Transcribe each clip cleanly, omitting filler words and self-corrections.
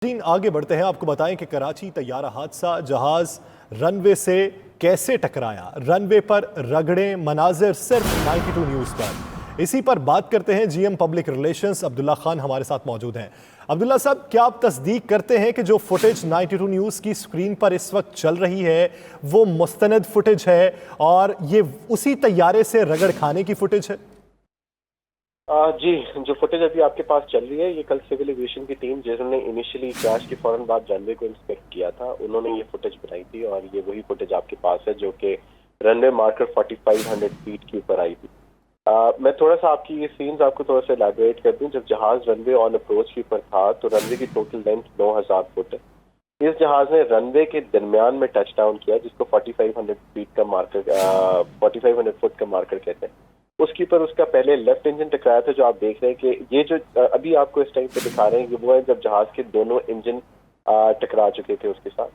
आगे बढ़ते हैं। आपको बताएं कि कराची तैयारा हादसा, जहाज रनवे से कैसे टकराया, रनवे पर रगड़े मनाजिर सिर्फ 92 न्यूज़ पर। इसी पर बात करते हैं। GM public relations Abdullah Khan हमारे साथ मौजूद हैं। अब्दुल्ला साहब, क्या आप तस्दीक करते हैं कि जो फुटेज 92 न्यूज़ की स्क्रीन पर इस वक्त चल रही है वो मुस्तनद फुटेज है और ये उसी तैयारे से रगड़ खाने की फुटेज है? जी, जो फुटेज अभी आपके पास चल रही है, ये कल सिविल एविएशन की टीम जिन्होंने इनिशियली क्रैश के फौरन बाद रनवे को इंस्पेक्ट किया था, उन्होंने ये फुटेज बनाई थी और ये वही फुटेज आपके पास है जो कि रनवे मार्कर 4500 फीट के ऊपर आई थी। मैं थोड़ा सा आपकी ये सीन्स आपको थोड़ा सा एलैबोरेट कर दूं। जब जहाज रनवे ऑन अप्रोच के ऊपर था तो रनवे की टोटल लेंथ 9000 फुट है। इस जहाज ने रनवे के दरमियान में टच डाउन किया, जिसको 4500 फीट का मार्कर 4500 फुट का मार्कर कहते हैं। उसके ऊपर उसका पहले लेफ्ट इंजन टकराया था, जो आप देख रहे हैं कि ये जो अभी आपको इस टाइम पे दिखा रहे हैं, ये वो है जब जहाज के दोनों इंजन टकरा चुके थे उसके साथ।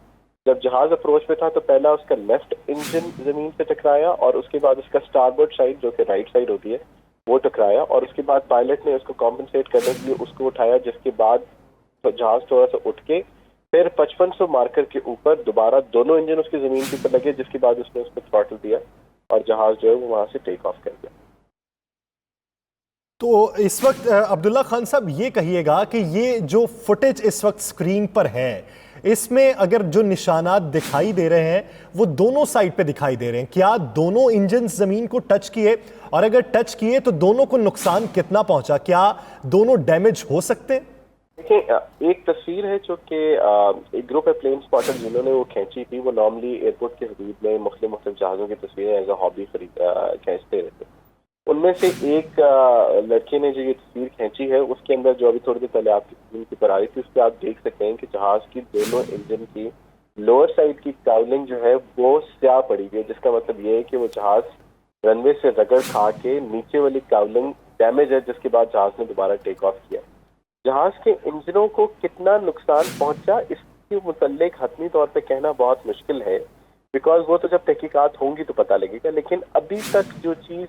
जब जहाज अप्रोच पे था तो पहला उसका लेफ्ट इंजन जमीन से टकराया और उसके बाद उसका स्टारबोर्ड साइड जो कि राइट साइड होती है वो टकराया, और उसके बाद पायलट ने उसको कॉम्पनसेट करने के लिए उसको उठाया, जिसके बाद तो जहाज थोड़ा सा उठ के फिर 5500 मार्कर के ऊपर दोबारा दोनों इंजन उसकी जमीन के ऊपर लगे, जिसके बाद उसने उसको थ्रॉटल दिया और जहाज जो है वो वहां से टेक ऑफ कर गया। तो इस वक्त अब्दुल्ला खान साहब, ये कहिएगा कि ये जो फुटेज इस वक्त स्क्रीन पर है, इसमें अगर जो निशानात दिखाई दे रहे हैं वो दोनों साइड पे दिखाई दे रहे हैं, क्या दोनों इंजन जमीन को टच किए? और अगर टच किए तो दोनों को नुकसान कितना पहुंचा? क्या दोनों डैमेज हो सकते हैं? देखिए, एक तस्वीर है जो कि एक ग्रुप है प्लेन स्पॉटर जिन्होंने वो खींची थी। वो नॉर्मली एयरपोर्ट के हदूद में मुख्तलिफ जहाज़ों की तस्वीरें एज अ हॉबी खींचते रहते। उनमें से एक लड़के ने जो ये तस्वीर खींची है, उसके अंदर जो अभी थोड़ी देर पहले आपकी स्क्रीन की पर आ रही थी, उस पर आप देख सकते हैं कि जहाज की दोनों इंजन की लोअर साइड की काउलिंग जो है वो स्याह पड़ी हुई है, जिसका मतलब ये है कि वो जहाज रनवे से रगड़ खा के नीचे वाली काउलिंग डैमेज है, जिसके बाद जहाज ने दोबारा टेक ऑफ किया। जहाज के इंजनों को कितना नुकसान पहुंचा इसके मुतल्लिक हतमी तौर पे कहना बहुत मुश्किल है, बिकॉज वो तो जब तहकीकात होंगी तो पता लगेगा। लेकिन अभी तक जो चीज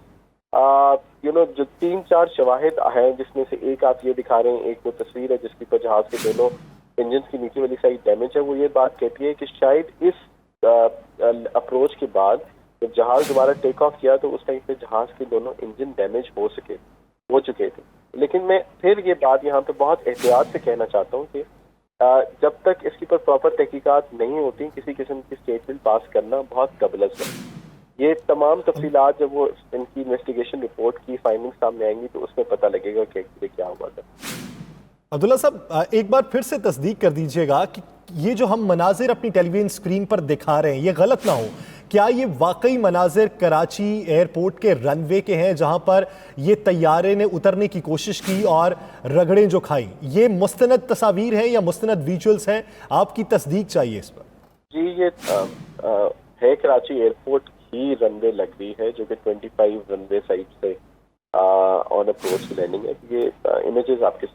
जो 3-4 शवाहिद हैं, जिसमें से एक आप ये दिखा रहे हैं, एक वो तस्वीर है जिसके ऊपर जहाज के दोनों इंजन की नीचे वाली साइड डैमेज है, वो ये बात कहती है कि शायद इस अप्रोच के बाद जब जहाज दोबारा टेक ऑफ किया तो उस टाइम पे जहाज के दोनों इंजन डैमेज हो चुके थे। लेकिन मैं फिर ये बात यहाँ पे बहुत एहतियात से कहना चाहता हूँ कि जब तक इसके ऊपर प्रॉपर तहकीकात नहीं होती, किसी किस्म की स्टेटमेंट पास करना बहुत कबलस है। ये तमाम तफसीलात जब वो इनकी इन्वेस्टिगेशन रिपोर्ट की फाइंडिंग सामने आएंगी तो उसमें पता लगेगा कि एक्चुअली क्या हुआ था। अब्दुल्ला साहब, एक बार फिर से तस्दीक कर दीजिएगा कि ये जो हम मनाजिर अपनी टेलीविजन स्क्रीन पर दिखा रहे हैं ये गलत ना हो। क्या ये वाकई मनाजिर कराची एयरपोर्ट के रनवे के हैं जहां पर ये तैयारे ने उतरने की कोशिश की और रगड़ें जो खाई? ये मुस्तनद तस्वीर हैं या मुस्तनद विजुअल्स हैं? आपकी तस्दीक चाहिए इस पर। जी, ये है कराची एयरपोर्ट ही रनवे लग रही है, जो कि 25 रनवे साइड से ऑन अप्रोच की लैंडिंग है। ये इमेजेस आपके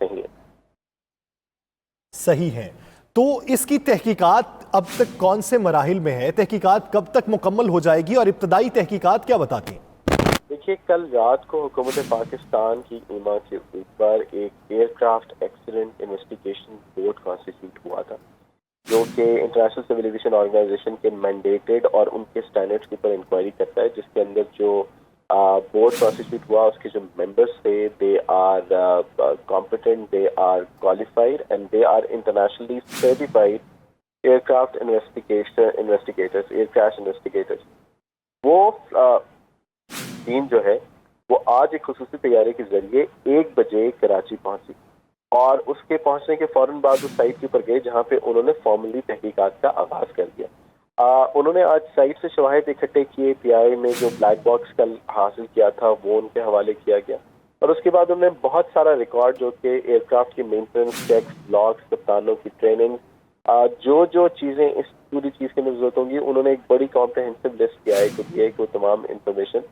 सही है। तो इसकी तहकीकात अब तक कौन से मराहिल में है? तहकीकात कब तक मुकम्मल हो जाएगी और इब्तदाई तहकीकात क्या बताती हैं? देखिए, कल रात को हुकूमत पाकिस्तान की ईमा के ऊपर एक aircraft accident investigation board constitute हुआ था, जो कि इंटरनेशनल सिविल एविएशन ऑर्गेनाइजेशन के मैंडेटेड और उनके स्टैंडर्ड्स के ऊपर इंक्वायरी करता है, जिसके अंदर जो बोर्ड कॉन्स्टिट्यूट हुआ उसके जो मेंबर्स थे, they are competent, they are qualified and they are internationally certified aircraft investigators, air crash investigators. वो टीम जो है वो आज एक खुसूसी तैयारी के जरिए 1 बजे कराची पहुंची और उसके पहुंचने के फौरन बाद उस साइट के ऊपर गए, जहां पे उन्होंने फॉर्मली तहकीकात का आगाज कर दिया। उन्होंने आज साइट से शवाहिद इकट्ठे किए, पीआई में जो ब्लैक बॉक्स कल हासिल किया था वो उनके हवाले किया गया, और उसके बाद उन्होंने बहुत सारा रिकॉर्ड जो कि एयरक्राफ्ट की मेंटेनेंस चेक्स, लॉग्स, कप्तानों की ट्रेनिंग, जो चीजें इस पूरी चीज के अंदर जरूरत होंगी, उन्होंने एक बड़ी कॉम्प्रहेंसिव लिस्ट पीआई को दी है कि वो तमाम इंफॉर्मेशन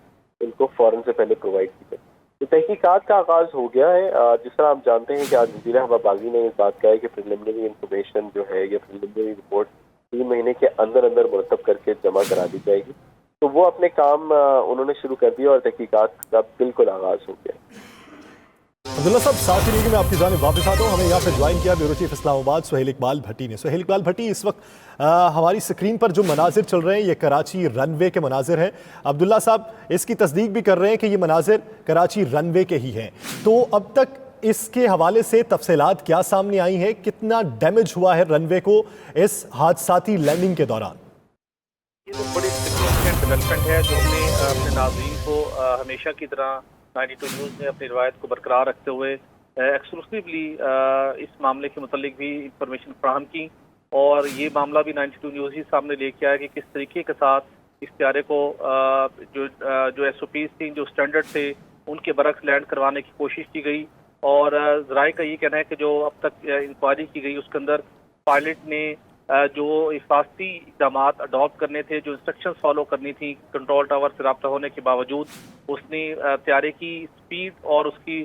उनको फौरन से पहले प्रोवाइड की जाए। तो तहकीकात का आगाज हो गया है। जिस तरह आप जानते हैं कि आज वज़ीर हवाबाजी ने इस बात कहा है कि प्रिलिमिनरी इंफॉर्मेशन जो है या प्रिलिमिनरी रिपोर्ट 3 महीने के अंदर अंदर मुरतब करके जमा करा दी जाएगी। तो वो अपने काम उन्होंने शुरू कर दिया और तहकीकात का बिल्कुल आगाज हो गया। अब्दुल्ला साहब, साथ ही लेके मैं आपकी जानिब वापस आता हूँ। हमें यहाँ पे ज्वाइन किया ब्यूरो चीफ इस्लामाबाद सुहेल इकबाल भट्टी ने। सुहेल इकबाल भट्टी, इस वक्त हमारी स्क्रीन पर जो मनाजिर चल रहे हैं ये कराची रनवे के मनाजिर हैं। अब्दुल्ला साहब इसकी तस्दीक भी कर रहे हैं कि ये मनाजिर कराची रनवे के ही हैं। तो अब तक इसके हवाले से तफसीलात क्या सामने आई हैं? कितना डैमेज हुआ है रनवे को इस हादसाती लैंडिंग के दौरान? ये तो बड़ी सिग्निफिकेंट डेवलपमेंट है जो हमने अपने नाज़रीन को हमेशा की तरह 92 न्यूज़ ने अपनी रवायत को बरकरार रखते हुए एक्सक्लूसिवली इस मामले के मुतालिक भी इंफॉर्मेशन फ्राहम की। और ये मामला भी 92 न्यूज़ ही सामने लेके आया कि किस तरीके के साथ इस त्यारे को जो SOPs थी, जो स्टैंडर्ड थे, उनके बरक्स लैंड करवाने की कोशिश की गई। और ज़राए का ये कहना है कि जो अब तक इंक्वायरी की गई उसके अंदर पायलट ने जो हिफाजती इक़दाम अडॉप्ट करने थे, जो इंस्ट्रक्शंस फॉलो करनी थी कंट्रोल टावर से रब्ता होने के बावजूद, उसने त्यारे की स्पीड और उसकी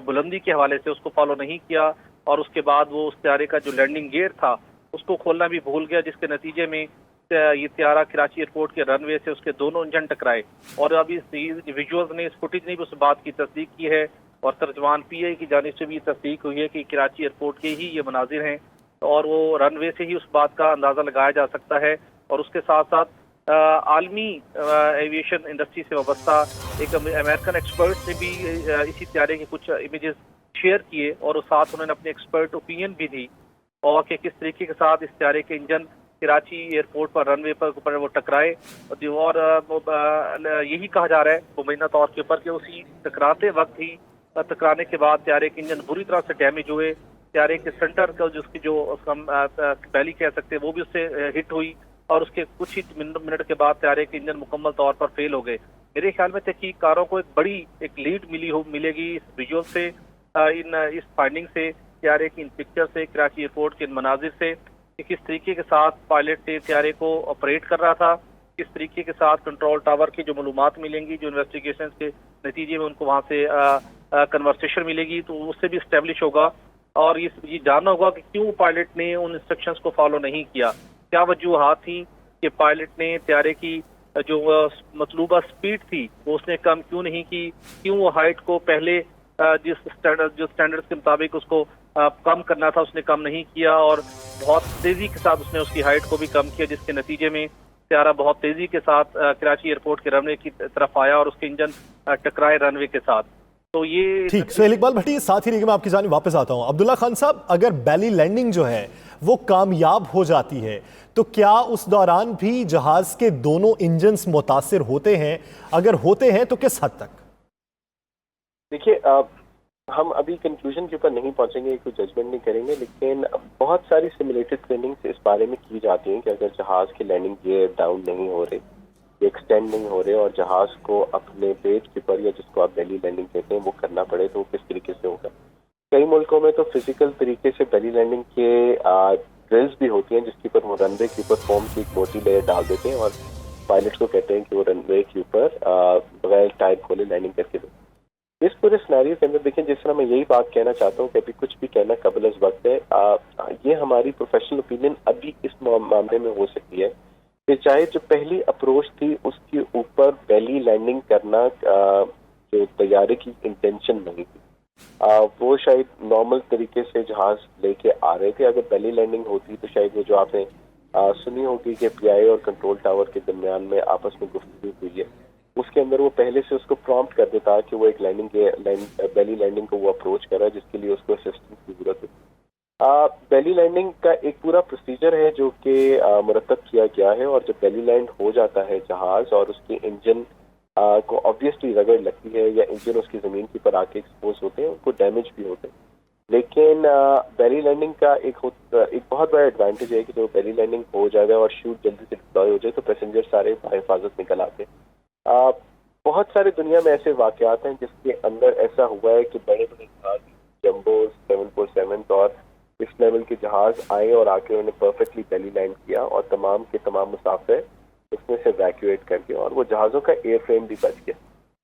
बुलंदी के हवाले से उसको फॉलो नहीं किया। और उसके बाद वो उस त्यारे का जो लैंडिंग गियर था उसको खोलना भी भूल गया, जिसके नतीजे में ये त्यारा कराची एयरपोर्ट के रनवे से उसके दोनों इंजन टकराए। और अभी विजुअल्स ने, इस फुटेज ने भी उस बात की तस्दीक की है और तर्जमान PI की जानिब से भी तस्दीक हुई है कि कराची एयरपोर्ट के ही ये मनाजिर हैं और वो रनवे से ही उस बात का अंदाज़ा लगाया जा सकता है। और उसके साथ साथ आलमी एविएशन इंडस्ट्री से वाबस्ता एक अमेरिकन एक्सपर्ट ने भी इसी त्यारे के कुछ इमेजेस शेयर किए और साथ उन्होंने अपने एक्सपर्ट ओपिनियन भी दी और कि किस तरीके के साथ इस त्यारे के इंजन कराची एयरपोर्ट पर रनवे पर वो टकराए। और यही कहा जा रहा है मुबैना तौर के ऊपर कि उसी टकराते वक्त ही, टकराने के बाद त्यारे के इंजन बुरी तरह से डैमेज हुए। त्यारे के सेंटर का जिसकी जो बैली कह सकते हैं वो भी उससे हिट हुई और उसके कुछ ही मिनट के बाद त्यारे के इंजन मुकम्मल तौर पर फेल हो गए। मेरे ख्याल में तहकीकारों को एक बड़ी लीड मिलेगी इस विजुअल से, इस फाइंडिंग से, त्यारे की इन पिक्चर से, कराची एयरपोर्ट के इन मनाजिर से कि किस तरीके के साथ पायलट ने त्यारे को ऑपरेट कर रहा था, किस तरीके के साथ कंट्रोल टावर की जो मालूमात मिलेंगी, जो इन्वेस्टिगेशन के नतीजे में उनको वहाँ से कन्वर्सेशन मिलेगी, तो उससे भी इस्टेब्लिश होगा। और ये जानना होगा कि क्यों पायलट ने उन इंस्ट्रक्शंस को फॉलो नहीं किया, क्या वजूहात थी कि पायलट ने त्यारे की जो मतलूबा स्पीड थी वो उसने कम क्यों नहीं की, क्यों वो हाइट को पहले जो स्टैंडर्ड्स के मुताबिक उसको कम करना था उसने कम नहीं किया और बहुत तेजी के साथ उसने उसकी हाइट को भी कम किया, जिसके नतीजे में त्यारा बहुत तेजी के साथ कराची एयरपोर्ट के रनवे की तरफ आया और उसके इंजन टकराए रनवे के साथ। तो ये ठीक, सुहेल इकबाल भट्टी, साथ ही लेके मैं आपकी जानिब वापस आता हूं। अब्दुल्ला खान साहब, अगर बैली लैंडिंग जो है वो कामयाब हो जाती है तो क्या उस दौरान भी जहाज के दोनों इंजन्स मुतासिर होते हैं? अगर होते हैं तो किस हद तक? देखिए, हम अभी कंक्लूजन के ऊपर नहीं पहुंचेंगे, कोई जजमेंट नहीं करेंगे, लेकिन बहुत सारी सिमुलेटेड ट्रेनिंग्स इस बारे में की जाती हैं कि अगर जहाज के लैंडिंग गियर डाउन नहीं हो रहे, एक्सटेंड नहीं हो रहे और जहाज को अपने पेज के ऊपर या जिसको आप बेली लैंडिंग कहते हैं वो करना पड़े तो वो किस तरीके से होगा। कई मुल्कों में तो फिजिकल तरीके से बेली लैंडिंग के ड्रिल्स भी होती हैं जिसके ऊपर वो रनवे के ऊपर फोम की एक मोटी लेयर डाल देते हैं और पायलट को कहते हैं कि वो रनवे के ऊपर बगैर टायर खोले लैंडिंग करके दो। इस पूरे सिनेरियो के अंदर देखें, जिस तरह मैं यही बात कहना चाहता हूँ कि अभी कुछ भी कहना कबल इस वक्त है, ये हमारी प्रोफेशनल ओपिनियन अभी इस मामले में हो सकती है कि चाहे जो पहली अप्रोच थी उसके ऊपर बेली लैंडिंग करना जो तैयारी की इंटेंशन नहीं थी, वो शायद नॉर्मल तरीके से जहाज लेके आ रहे थे। अगर बेली लैंडिंग होती तो शायद वो जो आपने सुनी होगी कि PI और कंट्रोल टावर के दरमियान में आपस में गुफ्तगू हुई है, उसके अंदर वो पहले से उसको प्रॉम्प्ट कर देता कि वो एक बेली लैंडिंग को वो अप्रोच कर रहा है जिसके लिए उसको असिस्टेंस की जरूरत है। बेली लैंडिंग का एक पूरा प्रोसीजर है जो कि मुरतब किया गया है और जब बेली लैंड हो जाता है जहाज और उसके इंजन को ऑब्वियसली रगड़ लगती है या इंजन उसकी जमीन के ऊपर आके एक्सपोज होते हैं, उनको डैमेज भी होते हैं। लेकिन बेली लैंडिंग का एक बहुत बड़ा एडवांटेज है कि जो बेली लैंडिंग हो जाएगा और शूट जल्दी से डिप्लॉय हो जाए तो पैसेंजर सारे हिफाजत निकल आते हैं। बहुत सारे दुनिया में ऐसे वाकयात हैं जिसके अंदर ऐसा हुआ है कि बड़े बड़े जहाज, जंबो 747 और इस लेवल के जहाज आए और आके उन्होंने परफेक्टली बेली लैंड किया और तमाम के तमाम मुसाफिर उसमें से इवैक्यूएट करके और वो जहाज़ों का एयर फ्रेम भी बच गया।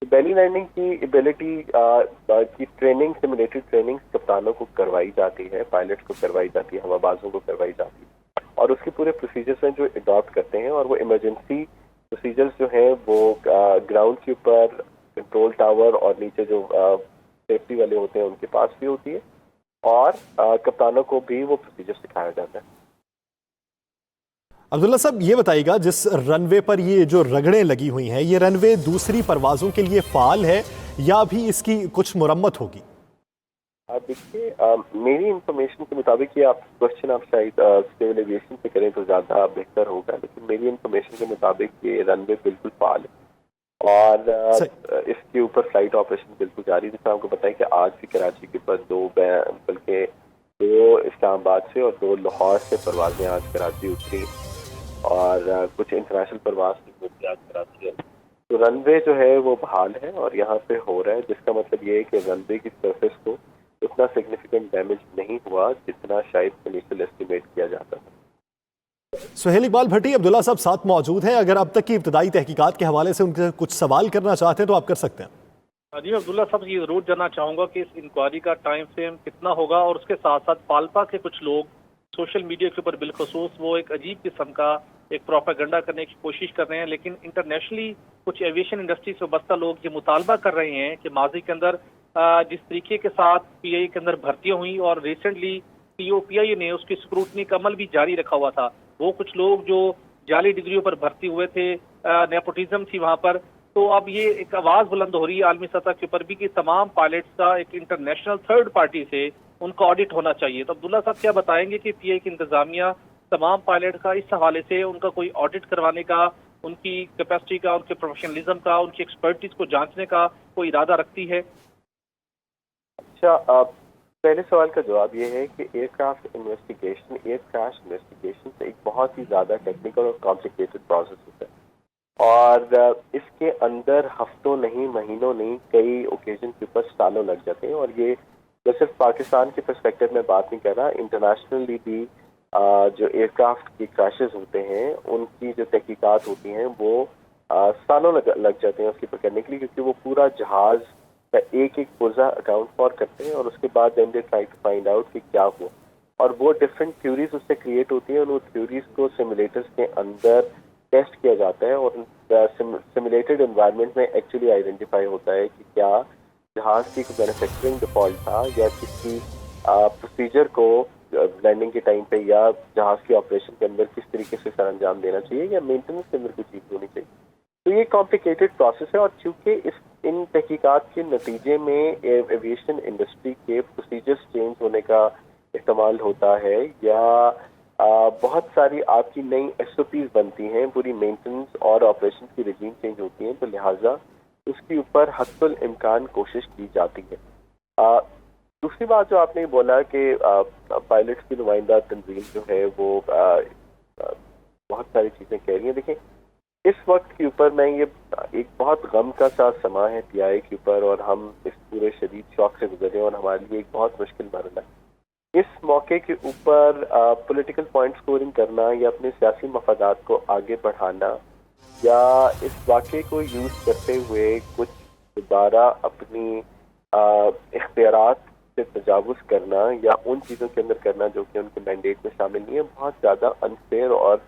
तो बेली लैंडिंग की एबिलिटी की ट्रेनिंग, सिमुलेटेड ट्रेनिंग कप्तानों को करवाई जाती है, पायलट को करवाई जाती है, हवाबाजों को करवाई जाती है और उसके पूरे प्रोसीजर्स हैं जो अडॉप्ट करते हैं और वो इमरजेंसी प्रोसीजर्स जो हैं वो ग्राउंड के ऊपर कंट्रोल टावर और नीचे जो सेफ्टी वाले होते हैं उनके पास भी होती है, और कप्तानों को भी वो प्रोसीजर सिखाया जाता है। अब्दुल्ला साहब, ये बताइएगा, जिस रनवे पर ये जो रगड़ें लगी हुई हैं, ये रनवे दूसरी परवाजों के लिए फाल है या भी इसकी कुछ मुरम्मत होगी? देखिए, मेरी इंफॉर्मेशन के मुताबिक, ये आप क्वेश्चन आप शायद सिविल एविएशन पे करें तो ज़्यादा बेहतर होगा, लेकिन मेरी इंफॉर्मेशन के मुताबिक ये रनवे बिल्कुल फाल है और इसके ऊपर फ्लाइट ऑपरेशन बिल्कुल जारी है। जैसे आपको पता है कि आज भी कराची के ऊपर बल्कि दो इस्लामाबाद से और 2 लाहौर से परवाजें आज कराची उतरी और कुछ इंटरनेशनल परवाज भी आज कराची है। तो रनवे जो है वो बहाल है और यहाँ पे हो रहा है, जिसका मतलब ये है कि रनवे की सरफेस को उतना सिग्निफिकेंट डैमेज नहीं हुआ जितना शायद इनिशियल एस्टिमेट किया जाता था। सुहेल इकबाल भट्टी अब्दुल्ला साहब साथ मौजूद हैं। अगर अब तक की इब्तदाई तहकीकात के हवाले से उनसे कुछ सवाल करना चाहते हैं तो आप कर सकते हैं। जी, अब्दुल्ला साहब, ये जरूर जानना चाहूंगा कि इस इंक्वायरी का टाइम फ्रेम कितना होगा, और उसके साथ साथ पाल्पा के कुछ लोग सोशल मीडिया के ऊपर बिलखसूस वो एक अजीब किस्म का एक प्रोपेगेंडा करने की कोशिश कर रहे हैं, लेकिन इंटरनेशनली कुछ एविएशन इंडस्ट्री से वाबस्ता लोग ये मुतालबा कर रहे हैं कि माजी के अंदर जिस तरीके के साथ पीआई के अंदर भर्तियां हुई और रिसेंटली पीओपीआई ने उसकी स्क्रूटनी का अमल भी जारी रखा हुआ था, वो कुछ लोग जो जाली डिग्रियों पर भर्ती हुए थे, नेपोटिज्म थी वहां पर, तो अब ये एक आवाज बुलंद हो रही है आलमी सतह के ऊपर भी कि तमाम पायलट्स का एक इंटरनेशनल थर्ड पार्टी से उनका ऑडिट होना चाहिए। तो अब्दुल्ला साहब क्या बताएंगे कि पीआई की इंतजामिया तमाम पायलट का इस हवाले से उनका कोई ऑडिट करवाने का, उनकी कैपेसिटी का, उनके प्रोफेशनलिज्म का, उनकी एक्सपर्टीज को जांचने का कोई इरादा रखती है? अच्छा, पहले सवाल का जवाब ये है कि एयर क्रैश इन्वेस्टिगेशन एक बहुत ही ज़्यादा टेक्निकल और कॉम्प्लिकेटेड प्रोसेस होता है और इसके अंदर हफ्तों नहीं, महीनों नहीं, कई ओकेजन के ऊपर सालों लग जाते हैं। और ये जो सिर्फ पाकिस्तान के पर्सपेक्टिव में बात नहीं कर रहा, इंटरनेशनली भी जो एयरक्राफ्ट के क्रैशेस होते हैं उनकी जो तहकीकात होती हैं वो सालों लग जाते हैं उसके ऊपर करने के लिए, क्योंकि वो पूरा जहाज का एक एक पुर्जा अकाउंट फॉर करते हैं और उसके बाद then they try to find out कि क्या हुआ, और वो डिफरेंट थ्योरीज उससे क्रिएट होती हैं और वो थ्योरीज को सिमुलेटर्स के अंदर टेस्ट किया जाता है और सिमुलेटेड एनवायरनमेंट में एक्चुअली आइडेंटिफाई होता है कि क्या जहाज की कोई मैन्युफैक्चरिंग डिफॉल्ट था या किसी प्रोसीजर को लैंडिंग के टाइम पे या जहाज के ऑपरेशन के अंदर किस तरीके से सर अंजाम देना चाहिए या मेंटेनेंस के अंदर कोई चीज़ होनी चाहिए। तो ये कॉम्प्लिकेटेड प्रोसेस है और चूंकि इन तहकीकात के नतीजे में एविएशन इंडस्ट्री के प्रोसीजर्स चेंज होने का इस्तेमाल होता है या बहुत सारी आपकी नई एसओपीज बनती हैं, पूरी मेंटेनेंस और ऑपरेशन की रिजीम चेंज होती हैं, तो लिहाजा उसके ऊपर हस्बुल इम्कान कोशिश की जाती है। दूसरी बात जो आपने बोला कि पायलट्स की नुमाइंदा तंजीम जो है वो बहुत सारी चीज़ें कह रही हैं। देखिए, इस वक्त के ऊपर मैं ये एक बहुत गम का सा समा है पीआई के ऊपर और हम इस पूरे शदीद शौक से गुजरे हैं और हमारे लिए एक बहुत मुश्किल मरहला है। इस मौके के ऊपर पॉलिटिकल पॉइंट स्कोरिंग करना या अपने सियासी मफादात को आगे बढ़ाना या इस वाक़े को यूज़ करते हुए कुछ दोबारा अपनी इख्तियारात से तजावुज़ करना या उन चीज़ों के अंदर करना जो कि उनके मैंडेट में शामिल नहीं है, बहुत ज़्यादा अनफेयर और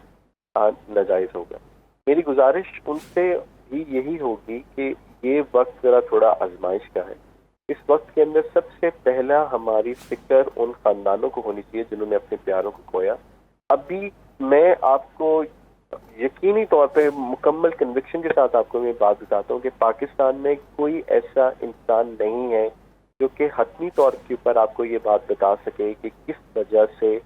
नाजायज़ होगा। मेरी गुजारिश उनसे भी यही होगी कि ये वक्त ज़रा थोड़ा आजमाइश का है। इस वक्त के अंदर सबसे पहला हमारी फिक्र उन खानदानों को होनी चाहिए जिन्होंने अपने प्यारों को खोया। अभी मैं आपको यकीनी तौर पे मुकम्मल कन्विक्शन के साथ आपको मैं बात बताता हूँ कि पाकिस्तान में कोई ऐसा इंसान नहीं है जो कि हतमी तौर के ऊपर आपको ये बात बता सके कि किस वजह से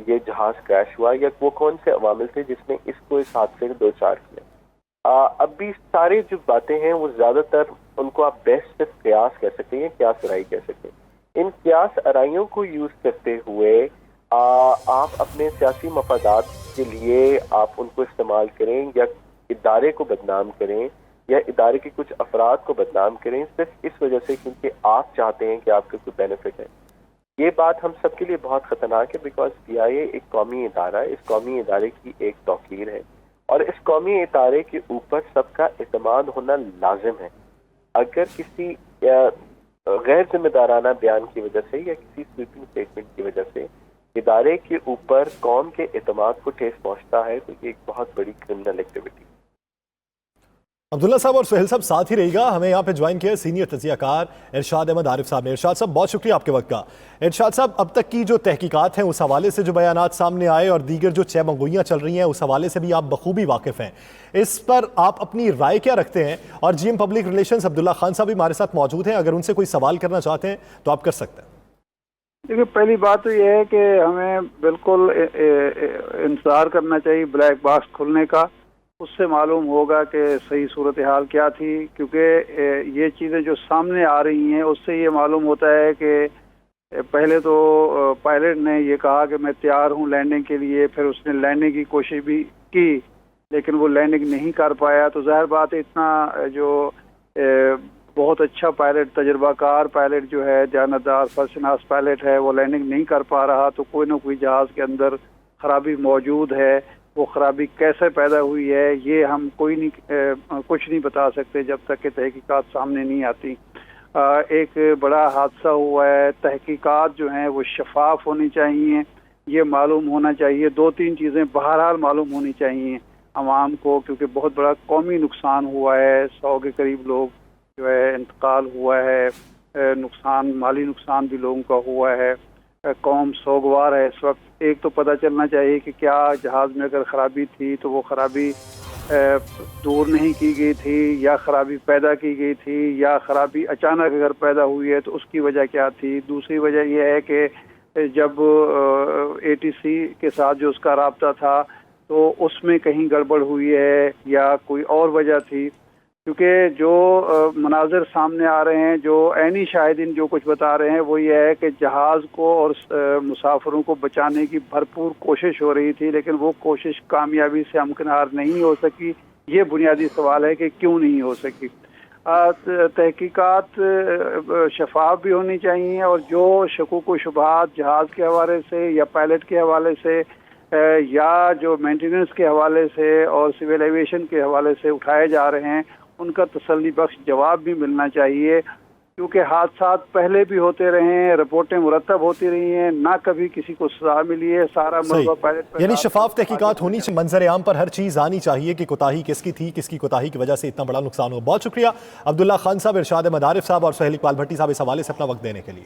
ये जहाज क्रैश हुआ या वो कौन से अवामिल थे जिसने इसको इस हादसे में दो चार किया। अभी सारी जो बातें हैं वो ज़्यादातर उनको आप बेस्ट से कयास कह सकते हैं, कयास अराई कह सकते हैं। इन कयास अराइयों को यूज़ करते हुए आप अपने सियासी मफादात के लिए आप उनको इस्तेमाल करें या इदारे को बदनाम करें या इदारे के कुछ अफराद को बदनाम करें सिर्फ इस वजह से क्योंकि आप चाहते हैं कि आपको कोई बेनिफिट है। ये बात हम सब के लिए बहुत ख़तरनाक है, बिकॉज पीआईए एक कौमी इदारा है, इस कौमी इदारे की एक तौकीर है और इस कौमी इदारे के ऊपर सबका एतमाद होना लाजिम है। अगर किसी गैर जिम्मेदाराना बयान की वजह से या किसी स्वीपिंग स्टेटमेंट की वजह से इदारे के ऊपर कौम के एतमाद को ठेस पहुंचता है तो ये एक बहुत बड़ी क्रिमिनल एक्टिविटी। अब्दुल्ला साहब और सुहेल साहब साथ ही रहेगा। हमें यहाँ पे ज्वाइन किया सीनियर तजियाकार इरशाद अहमद आरिफ साहब ने। इरशाद साहब बहुत शुक्रिया आपके वक्त का। इरशाद साहब, अब तक की जो तहकीकात हैं उस हवाले से जो बयानात सामने आए और दीगर जो चहमगोइयाँ चल रही हैं उस हवाले से भी आप बखूबी वाकिफ़ हैं, इस पर आप अपनी राय क्या रखते हैं? और GM public relations Abdullah Khan साहब भी हमारे साथ मौजूद हैं, अगर उनसे कोई सवाल करना चाहते हैं तो आप कर सकते हैं। देखिए, पहली बात तो यह है कि हमें बिल्कुल इंतज़ार करना चाहिए ब्लैक बॉक्स खुलने का। उससे मालूम होगा कि सही सूरत हाल क्या थी, क्योंकि ये चीज़ें जो सामने आ रही हैं उससे ये मालूम होता है कि पहले तो पायलट ने ये कहा कि मैं तैयार हूँ लैंडिंग के लिए, फिर उसने लैंडिंग की कोशिश भी की लेकिन वो लैंडिंग नहीं कर पाया। तो जाहिर बात है इतना जो बहुत अच्छा पायलट, तजर्बाकार पायलट जो है, जानदार फर्शनास पायलट है, वो लैंडिंग नहीं कर पा रहा। तो कोई ना कोई जहाज़ के अंदर खराबी मौजूद है। वो खराबी कैसे पैदा हुई है ये हम कुछ नहीं बता सकते जब तक कि तहकीकात सामने नहीं आती। एक बड़ा हादसा हुआ है, तहकीकात जो हैं वो शफाफ होनी चाहिए। ये मालूम होना चाहिए, 2-3 चीज़ें बहरहाल मालूम होनी चाहिए आवाम को, क्योंकि बहुत बड़ा कौमी नुकसान हुआ है। 100 के करीब लोग जो है इंतकाल हुआ है, नुकसान, माली नुकसान भी लोगों का हुआ है। कौम सोगवार है इस वक्त। एक तो पता चलना चाहिए कि क्या जहाज़ में अगर ख़राबी थी तो वो ख़राबी दूर नहीं की गई थी, या ख़राबी पैदा की गई थी, या ख़राबी अचानक अगर पैदा हुई है तो उसकी वजह क्या थी। दूसरी वजह यह है कि जब ATC के साथ जो उसका राब्ता था तो उसमें कहीं गड़बड़ हुई है या कोई और वजह थी। क्योंकि जो मनाज़र सामने आ रहे हैं, जो ऐनी शाहिदीन जो कुछ बता रहे हैं, वो ये है कि जहाज़ को और मुसाफिरों को बचाने की भरपूर कोशिश हो रही थी, लेकिन वो कोशिश कामयाबी से हमकिनार नहीं हो सकी। ये बुनियादी सवाल है कि क्यों नहीं हो सकी। तहकीकात शफाफ भी होनी चाहिए, और जो शकूक व शुबहात जहाज़ के हवाले से या पायलट के हवाले से या जो मेंटेनेंस के हवाले से और सिविल एविएशन के हवाले से उठाए जा रहे हैं, उनका तसल्ली बख्श जवाब भी मिलना चाहिए। क्योंकि हादसा पहले भी होते रहे हैं, रिपोर्टें मुरतब होती रही हैं, ना कभी किसी को सजा मिली है। सारा मसला पायलट पर, यानी शफाफ तहकीकात होनी चाहिए, मंजर आम पर हर चीज़ आनी चाहिए कि कोताही किसकी थी, किसकी कोताही की वजह से इतना बड़ा नुकसान हुआ। बहुत शुक्रिया अब्दुल्ला खान साहब, इरशाद अहमद आरिफ साहब और सुहेल इकबाल भट्टी साहब इस हवाले से अपना वक्त देने के लिए।